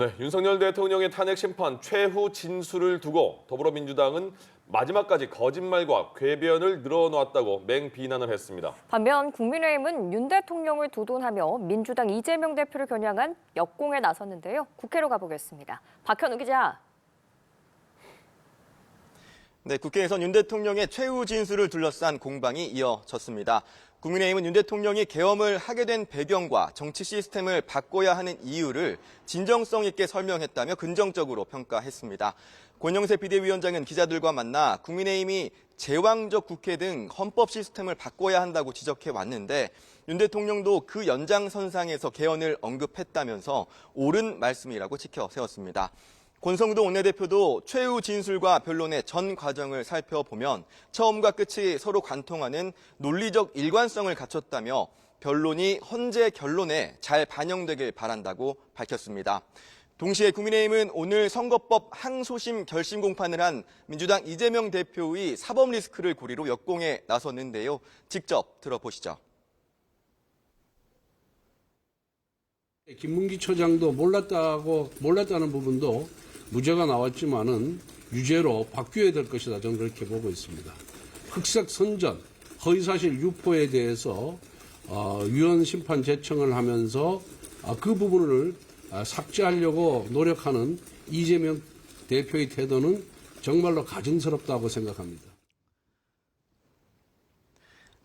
네, 윤석열 대통령의 탄핵 심판 최후 진술을 두고 더불어민주당은 마지막까지 거짓말과 궤변을 늘어놓았다고 맹비난을 했습니다. 반면 국민의힘은 윤 대통령을 두둔하며 민주당 이재명 대표를 겨냥한 역공에 나섰는데요. 국회로 가보겠습니다. 박현우 기자. 네, 국회에선 윤 대통령의 최후 진술을 둘러싼 공방이 이어졌습니다. 국민의힘은 윤 대통령이 계엄을 하게 된 배경과 정치 시스템을 바꿔야 하는 이유를 진정성 있게 설명했다며 긍정적으로 평가했습니다. 권영세 비대위원장은 기자들과 만나 국민의힘이 제왕적 국회 등 헌법 시스템을 바꿔야 한다고 지적해 왔는데 윤 대통령도 그 연장선상에서 개헌을 언급했다면서 옳은 말씀이라고 지켜 세웠습니다. 권성동 원내대표도 최후 진술과 변론의 전 과정을 살펴보면 처음과 끝이 서로 관통하는 논리적 일관성을 갖췄다며 변론이 헌재 결론에 잘 반영되길 바란다고 밝혔습니다. 동시에 국민의힘은 오늘 선거법 항소심 결심 공판을 한 민주당 이재명 대표의 사법 리스크를 고리로 역공에 나섰는데요. 직접 들어보시죠. 김문기 처장도 몰랐다는 부분도 무죄가 나왔지만은 유죄로 바뀌어야 될 것이다. 저는 그렇게 보고 있습니다. 흑색 선전, 허위사실 유포에 대해서 위헌 심판 제청을 하면서 그 부분을 삭제하려고 노력하는 이재명 대표의 태도는 정말로 가증스럽다고 생각합니다.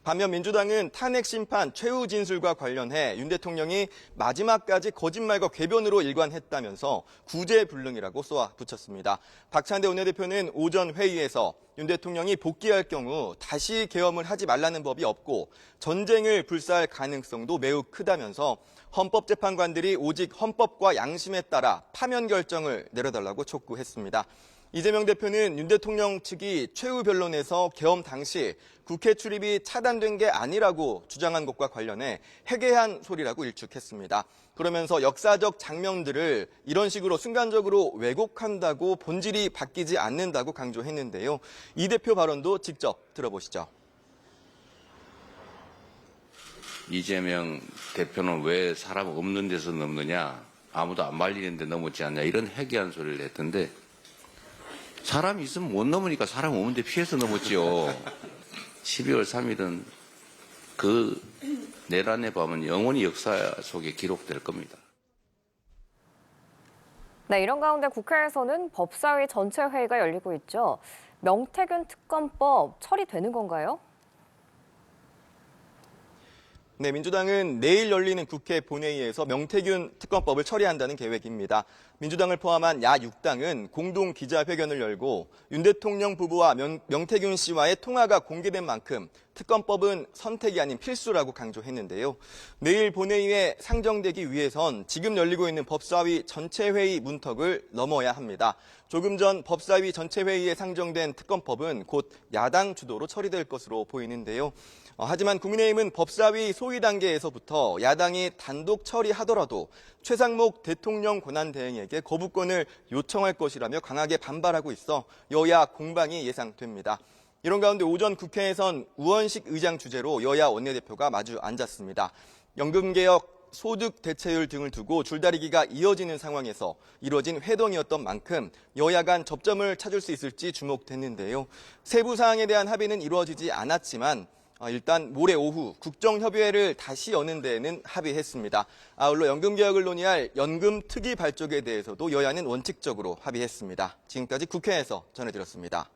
반면 민주당은 탄핵 심판 최후 진술과 관련해 윤 대통령이 마지막까지 거짓말과 궤변으로 일관했다면서 구제불능이라고 쏘아붙였습니다. 박찬대 원내대표는 오전 회의에서 윤 대통령이 복귀할 경우 다시 계엄을 하지 말라는 법이 없고 전쟁을 불사할 가능성도 매우 크다면서 헌법재판관들이 오직 헌법과 양심에 따라 파면 결정을 내려달라고 촉구했습니다. 이재명 대표는 윤 대통령 측이 최후 변론에서 계엄 당시 국회 출입이 차단된 게 아니라고 주장한 것과 관련해 해괴한 소리라고 일축했습니다. 그러면서 역사적 장면들을 이런 식으로 순간적으로 왜곡한다고 본질이 바뀌지 않는다고 강조했는데요. 이 대표 발언도 직접 들어보시죠. 이재명 대표는 왜 사람 없는 데서 넘느냐, 아무도 안 말리는데 넘었지 않냐, 이런 해괴한 소리를 했던데 사람이 있으면 못 넘으니까 사람 없는데 피해서 넘었지요. 12월 3일은 그 내란의 밤은 영원히 역사 속에 기록될 겁니다. 네, 이런 가운데 국회에서는 법사위 전체 회의가 열리고 있죠. 명태균 특검법 처리되는 건가요? 네, 민주당은 내일 열리는 국회 본회의에서 명태균 특검법을 처리한다는 계획입니다. 민주당을 포함한 야 6당은 공동 기자회견을 열고 윤 대통령 부부와 명태균 씨와의 통화가 공개된 만큼 특검법은 선택이 아닌 필수라고 강조했는데요. 내일 본회의에 상정되기 위해선 지금 열리고 있는 법사위 전체 회의 문턱을 넘어야 합니다. 조금 전 법사위 전체 회의에 상정된 특검법은 곧 야당 주도로 처리될 것으로 보이는데요. 하지만 국민의힘은 법사위 소위 단계에서부터 야당이 단독 처리하더라도 최상목 대통령 권한대행에게 거부권을 요청할 것이라며 강하게 반발하고 있어 여야 공방이 예상됩니다. 이런 가운데 오전 국회에선 우원식 의장 주재로 여야 원내대표가 마주 앉았습니다. 연금개혁, 소득 대체율 등을 두고 줄다리기가 이어지는 상황에서 이뤄진 회동이었던 만큼 여야 간 접점을 찾을 수 있을지 주목됐는데요. 세부 사항에 대한 합의는 이루어지지 않았지만 일단 모레 오후 국정협의회를 다시 여는 데에는 합의했습니다. 아울러 연금개혁을 논의할 연금특위 발족에 대해서도 여야는 원칙적으로 합의했습니다. 지금까지 국회에서 전해드렸습니다.